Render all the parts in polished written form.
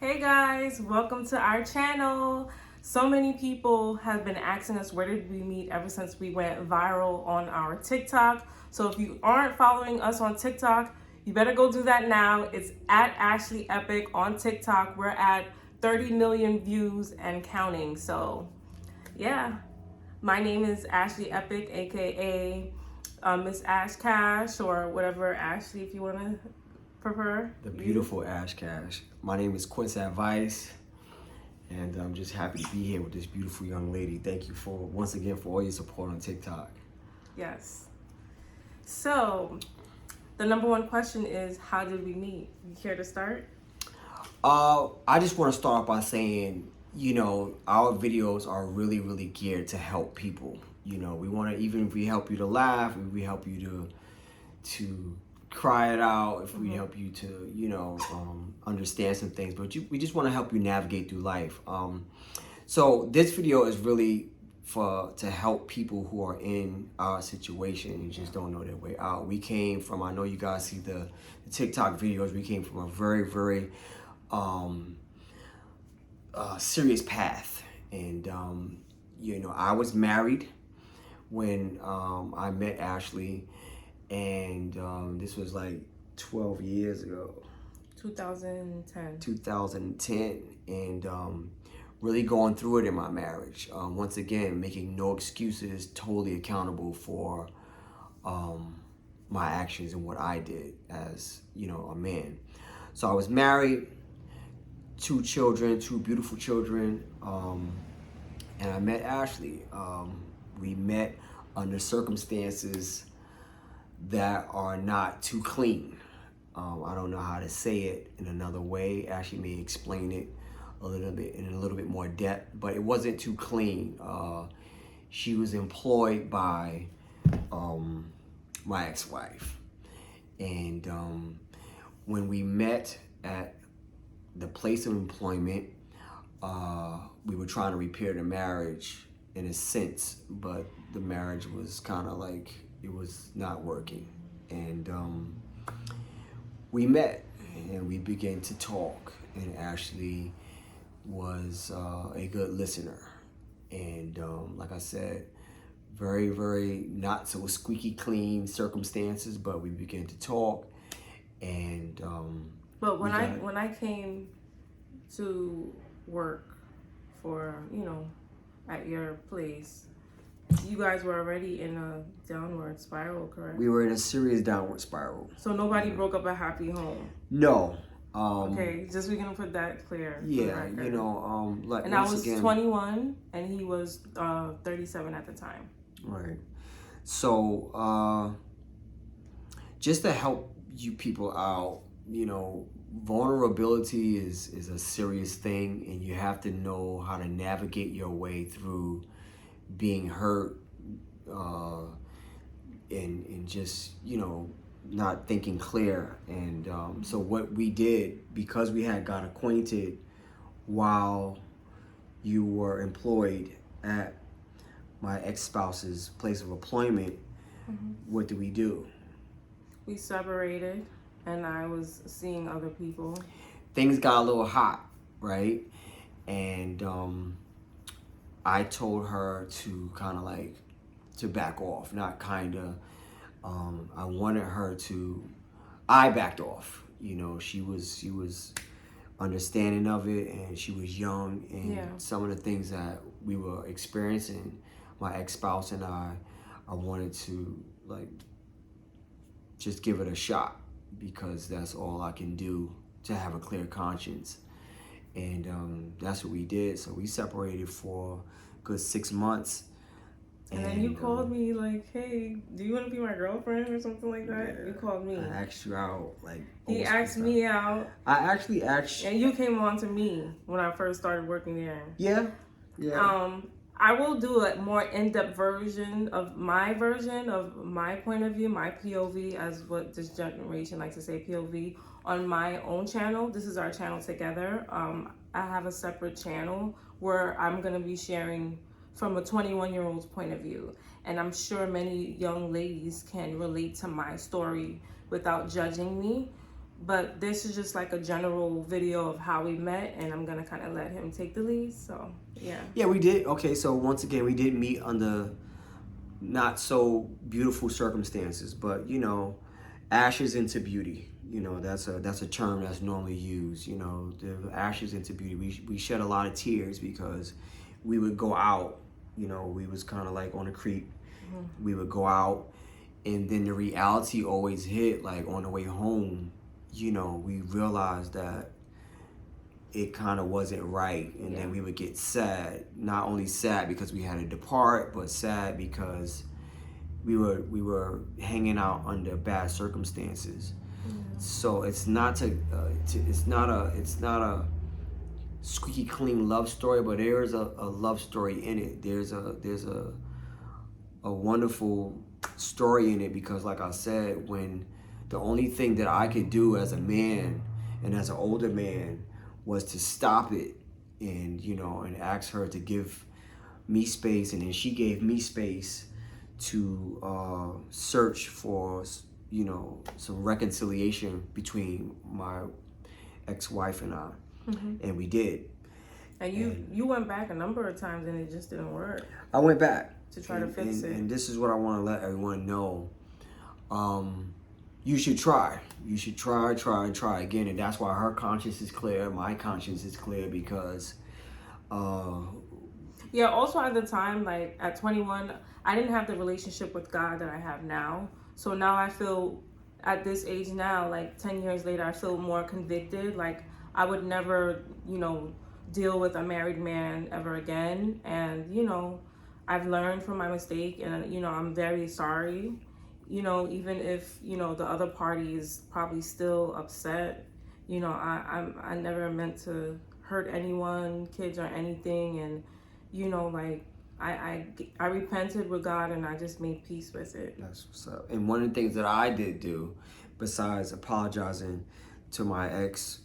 Hey guys, welcome to our channel. So many people have been asking us where did we meet ever since we went viral on our TikTok. So if you aren't following us on TikTok, you better go do that now. It's at Ashley Epic on TikTok. We're at 30 million views and counting. So yeah, my name is Ashley Epic, aka Miss Ash Cash, or whatever Ashley if you want to prefer. The beautiful Ash Cash. My name is Quint and I, and I'm just happy to be here with this beautiful young lady. Thank you for once again for all your support on TikTok. Yes. So, the number one question is, how did we meet? You care to start? I just want to start by saying, our videos are really geared to help people. We want to, even if we help you to laugh, if we help you to cry it out, if we help you to, understand some things, but we just want to help you navigate through life. So this video is really to help people who are in our situation and just don't know their way out. We came from, I know you guys see the TikTok videos, we came from a very serious path. And, I was married when I met Ashley, and this was like 12 years ago. 2010, and really going through it in my marriage. Once again, making no excuses, totally accountable for my actions and what I did as, a man. So I was married, 2 children, 2 beautiful children, and I met Ashley. We met under circumstances that are not too clean. I don't know how to say it in another way. Ashley may explain it a little bit more depth, but it wasn't too clean. She was employed by my ex-wife, and when we met at the place of employment, we were trying to repair the marriage in a sense, but the marriage was kind of like, it was not working. And we met and we began to talk, and Ashley was a good listener. And like I said, very not so squeaky clean circumstances, but we began to talk. And but when I came to work for, at your place, you guys were already in a downward spiral, correct? We were in a serious downward spiral. So nobody broke up a happy home? No. Okay, just we're gonna put that clear. Yeah, like, and I was 21 and he was 37 at the time. Right. So just to help you people out, vulnerability is a serious thing, and you have to know how to navigate your way through being hurt, and just, not thinking clear. And so what we did, because we had got acquainted while you were employed at my ex-spouse's place of employment, what did we do? We separated, and I was seeing other people. Things got a little hot, right? And I told her to kind of like, to back off, not kind of, I wanted her to, I backed off. She was understanding of it, and she was young, and some of the things that we were experiencing, my ex-spouse and I wanted to like just give it a shot, because that's all I can do to have a clear conscience. And that's what we did. So we separated for a good 6 months. And then you called me like, hey, do you want to be my girlfriend or something like that? Yeah, you called me. I asked you out. Like, he asked me out. I actually asked you. And you came on to me when I first started working there. Yeah. I will do a more in-depth version of my point of view, my POV, as what this generation likes to say, POV, on my own channel. This is our channel together. I have a separate channel where I'm going to be sharing from a 21-year-old's point of view. And I'm sure many young ladies can relate to my story without judging me. But this is just like a general video of how we met, and I'm gonna kind of let him take the lead. So yeah. Yeah, we did. Okay, so once again, we did meet under not so beautiful circumstances, but you know, ashes into beauty. You know, that's a term that's normally used. You know, the ashes into beauty. We shed a lot of tears because we would go out. You know, we was kind of like on a creek. Mm-hmm. We would go out, and then the reality always hit. Like on the way home, you know, we realized that it kind of wasn't right, and then we would get sad. Not only sad because we had to depart, but sad because we were hanging out under bad circumstances. So it's not it's not a squeaky clean love story, but there is a love story in it. There's a wonderful story in it because, like I said, when the only thing that I could do as a man and as an older man was to stop it and, you know, and ask her to give me space, and then she gave me space to search for, you know, some reconciliation between my ex-wife and I. Mm-hmm. And we did. And you went back a number of times and it just didn't work. I went back to try to fix it. And this is what I want to let everyone know. You should try. You should try again. And that's why her conscience is clear. My conscience is clear because... yeah, also at the time, like at 21, I didn't have the relationship with God that I have now. So now I feel, at this age now, like 10 years later, I feel more convicted. Like I would never, you know, deal with a married man ever again. And, you know, I've learned from my mistake, and, you know, I'm very sorry. You know, even if, you know, the other party is probably still upset, you know, I never meant to hurt anyone, kids or anything. And, you know, like I repented with God, and I just made peace with it. That's what's up. And one of the things that I did do, besides apologizing to my ex,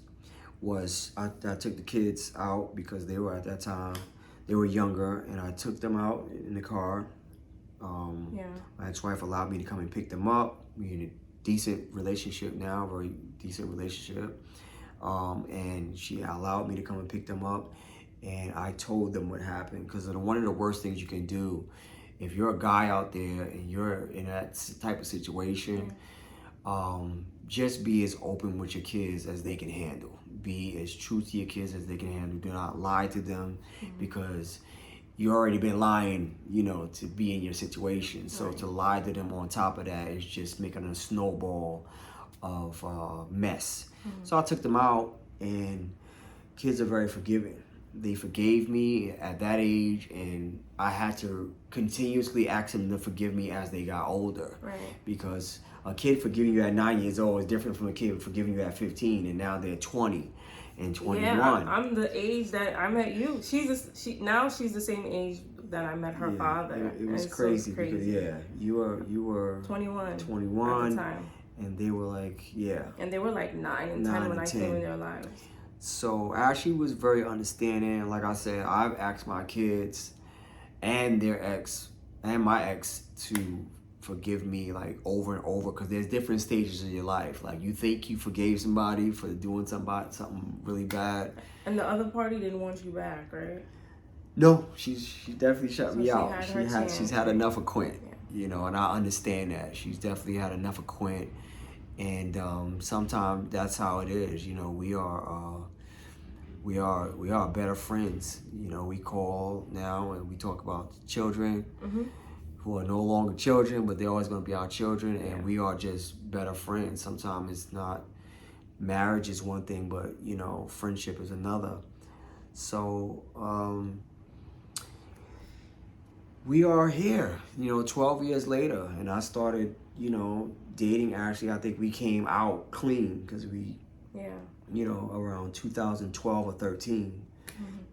was I took the kids out because they were, at that time, they were younger, and I took them out in the car. My ex-wife allowed me to come and pick them up. We're in a decent relationship now, very decent relationship. And she allowed me to come and pick them up. And I told them what happened, because one of the worst things you can do, if you're a guy out there and you're in that type of situation, just be as open with your kids as they can handle. Be as true to your kids as they can handle. Do not lie to them, because you already been lying, you know, to be in your situation. So to lie to them on top of that is just making a snowball of mess. So I took them out, and kids are very forgiving. They forgave me at that age, and I had to continuously ask them to forgive me as they got older. Because a kid forgiving you at 9 years old is different from a kid forgiving you at 15, and now they're 20 and 21. Yeah, I'm the age that I met you. Now she's the same age that I met her father. It was crazy, because you were 21 at the time, and they were like and they were like 9 and 10 when I came in their lives. So Ashley was very understanding. Like I said, I've asked my kids and their ex and my ex to forgive me like over and over, because there's different stages in your life. Like you think you forgave somebody for doing something really bad, and the other party didn't want you back, right? No, she definitely shut me out. She's had enough of Quint, you know, and I understand that. She's definitely had enough of Quint. And sometimes that's how it is. You know, we are better friends. You know, we call now and we talk about children who are no longer children, but they're always going to be our children, and we are just better friends. Sometimes it's not, marriage is one thing, but you know, friendship is another. So we are here, you know, 12 years later, and I started, you know, dating Ashley. I think we came out clean because we, you know, around 2012 or 13.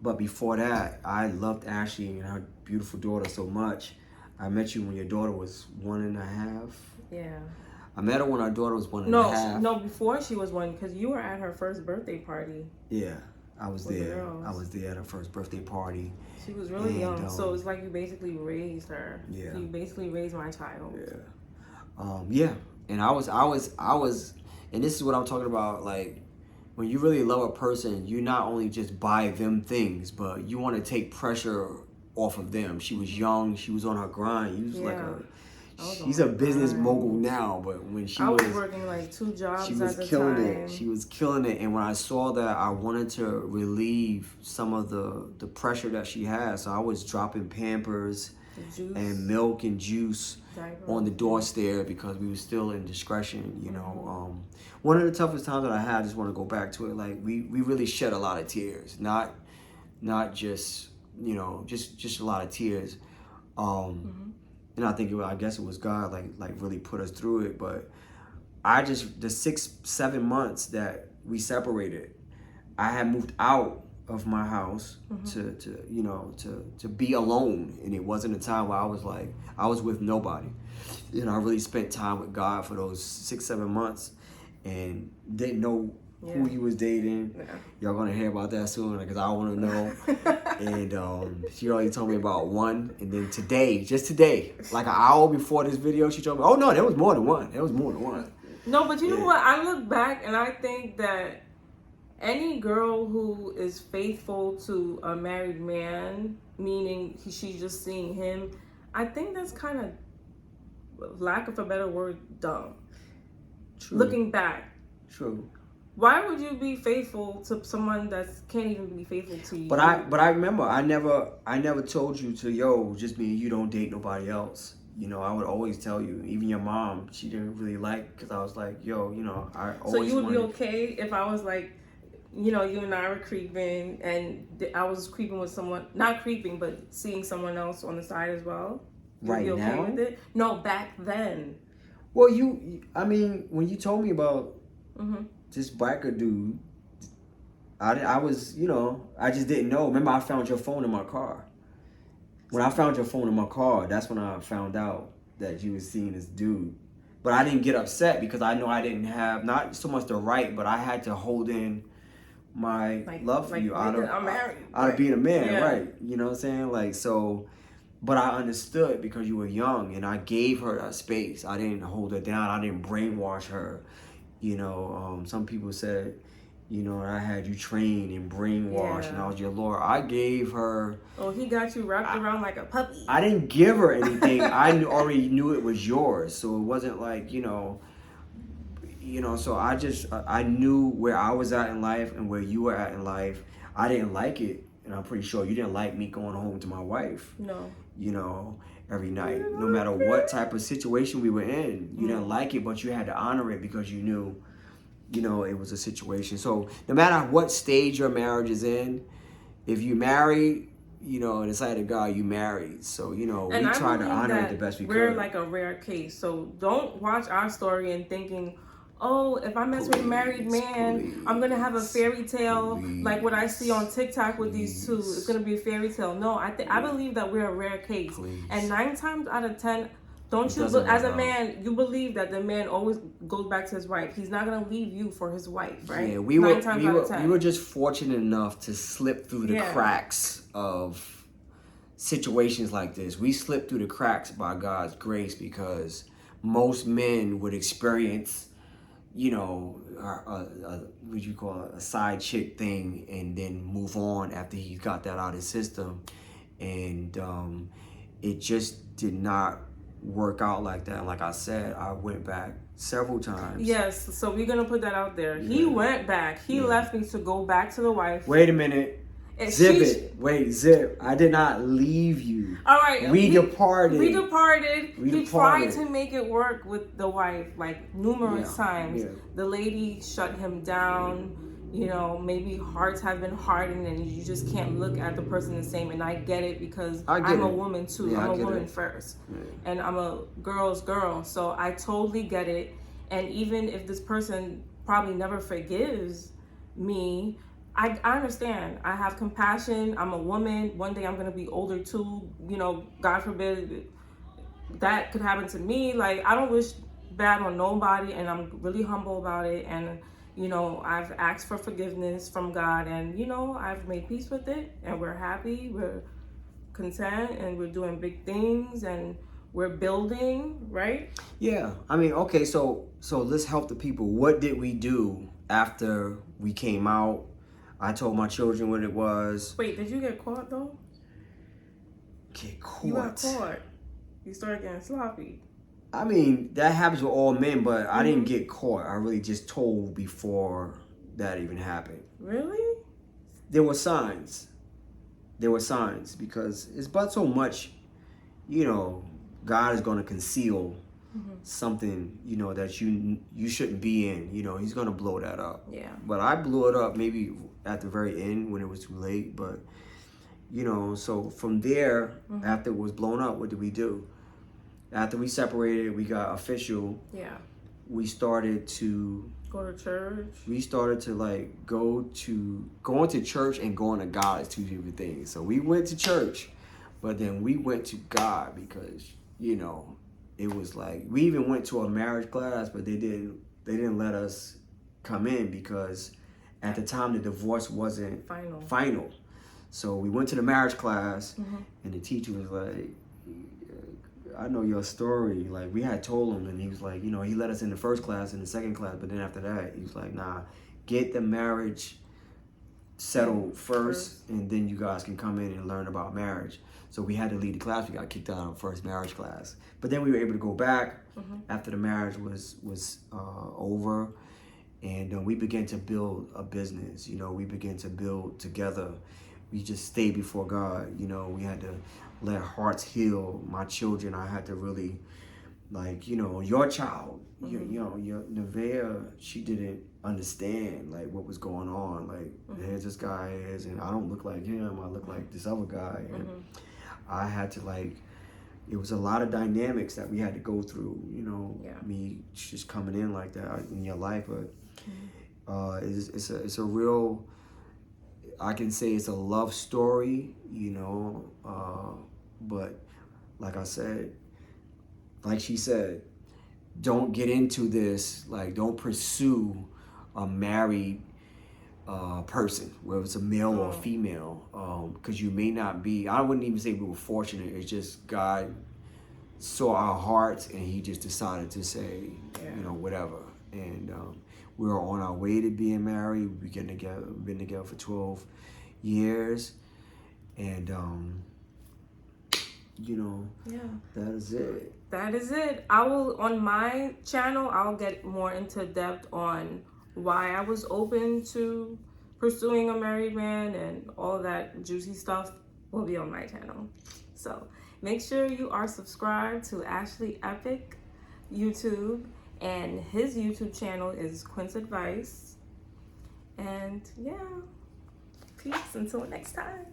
But before that, I loved Ashley and her beautiful daughter so much. I met you when your daughter was 1.5. Yeah. I met her when our daughter was 1.5. No, before she was 1, because you were at her first birthday party. Yeah, I was there. I was there at her first birthday party. She was really young, so it's like you basically raised her. Yeah. You basically raised my child. Yeah. And I was And this is what I'm talking about, like, when you really love a person, you not only just buy them things, but you want to take pressure off of them. She was young, she was on her grind. You was like she's a business mogul now, but when I was working like 2 jobs she was at the killing time. it. She was killing it. And when I saw that, I wanted to relieve some of the pressure that she had. So I was dropping Pampers and milk and juice on the doorstep because we were still in discretion, you know. One of the toughest times that I had, I just want to go back to it, like we really shed a lot of tears, not just, you know, just a lot of tears. And I think I guess it was God like really put us through it. But I just, the 6-7 months that we separated, I had moved out of my house to you know, to be alone. And it wasn't a time where I was with nobody. You know, I really spent time with God for those 6-7 months and didn't know who he was dating. Y'all gonna hear about that soon because I want to know. And she already told me about one, and then just today, like an hour before this video, she told me, oh no, there was more than one. No, but you know what? I look back and I think that any girl who is faithful to a married man, meaning she's just seeing him, I think that's kind of, lack of a better word, dumb. True. Looking back. True. Why would you be faithful to someone that can't even be faithful to you? But I remember I never told you to just me and you don't date nobody else. You know, I would always tell you. Even your mom, she didn't really like, because I was like, you know, I always. So you would be okay if I was like, you know, you and I were creeping and I was creeping with someone, not creeping, but seeing someone else on the side as well? Right now? now? With it? No, back then. Well, I mean, when you told me about this biker dude, I was, you know, I just didn't know. Remember, I found your phone in my car. When I found your phone in my car, that's when I found out that you was seeing this dude. But I didn't get upset because I know I didn't have, not so much the right, but I had to hold in my love for you out of being a man, right? You know what I'm saying? Like, so, but I understood because you were young and I gave her that space. I didn't hold her down. I didn't brainwash her. You know, some people said, you know, I had you trained and brainwashed and I was your lord. I gave her. Oh, he got you wrapped around like a puppy. I didn't give her anything. I already knew it was yours. So it wasn't like, you know, so I knew where I was at in life and where you were at in life. I didn't like it. And I'm pretty sure you didn't like me going home to my wife. No. You know, every night, no matter what type of situation we were in, you didn't like it, but you had to honor it because you knew, you know, it was a situation. So no matter what stage your marriage is in, if you married, you know, in the sight of God, you married. So, you know, we try to honor it the best we could. We're like a rare case. So don't watch our story and thinking, oh, if I mess with a married man, I'm going to have a fairy tale like what I see on TikTok with these two. It's going to be a fairy tale. No, I believe that we're a rare case. And 9 times out of 10, don't you, as a man, you believe that the man always goes back to his wife. He's not going to leave you for his wife, right? Yeah, we were just fortunate enough to slip through the cracks of situations like this. We slipped through the cracks by God's grace because most men would experience, you know, what you call a side chick thing and then move on after he got that out of his system. And it just did not work out like that. Like I said, I went back several times. Yes, so we're going to put that out there. He went back. He left me to go back to the wife. Wait a minute. Zip. I did not leave you. All right. We departed. He tried to make it work with the wife like numerous times. Yeah. The lady shut him down. You know, maybe hearts have been hardened and you just can't look at the person the same. And I get it because I'm a woman too. Yeah, I'm a woman first. Yeah. And I'm a girl's girl. So I totally get it. And even if this person probably never forgives me, I understand. I have compassion. I'm a woman. One day I'm going to be older too. You know, God forbid that could happen to me. Like, I don't wish bad on nobody, and I'm really humble about it. And, you know, I've asked for forgiveness from God, and, you know, I've made peace with it, and we're happy. We're content, and we're doing big things, and we're building, right? Yeah, I mean, okay, so let's help the people. What did we do after we came out? I told my children what it was. Wait, did you get caught though? Get You got caught. caught. You started getting sloppy. I mean, that happens with all men, but I didn't get caught. I really just told before that even happened. Really? There were signs. There were signs because it's but so much, God is going to conceal something, that you shouldn't be in. He's going to blow that up. Yeah. But I blew it up maybe at the very end when it was too late. But, so from there, after it was blown up, what did we do? After we separated, we got official. Yeah. We started to go to church. We started to like going to church and going to God is two different things. So we went to church, but then we went to God because it was like we even went to a marriage class, but they didn't let us come in because at the time the divorce wasn't final. So we went to the marriage class, and the teacher was like, I know your story. Like, we had told him, and he was like, he let us in the first class and the second class, but then after that, he was like, nah, get the marriage settled first, and then you guys can come in and learn about marriage. So we had to leave the class. We got kicked out of the first marriage class. But then we were able to go back after the marriage was over, and we began to build a business. We began to build together. We just stayed before God. We had to let hearts heal. My children, I had to really, like, your child, your Nevaeh, she didn't understand, like, what was going on. Like, here's this guy is, and I don't look like him. I look like this other guy. And I had to, like, it was a lot of dynamics that we had to go through, me just coming in like that in your life. But it's a real, I can say it's a love story, but like I said, like she said, don't get into this, like, don't pursue a married person, whether it's a male or a female, because you may not be, I wouldn't even say we were fortunate, it's just God saw our hearts and he just decided to say, whatever. And we were on our way to being married. We've been together for 12 years, and that is it. That is it. I will, on my channel, I'll get more into depth on why I was open to pursuing a married man, and all that juicy stuff will be on my channel. So make sure you are subscribed to Ashley Epic YouTube, and his YouTube channel is Quint's Advice. And yeah, peace until next time.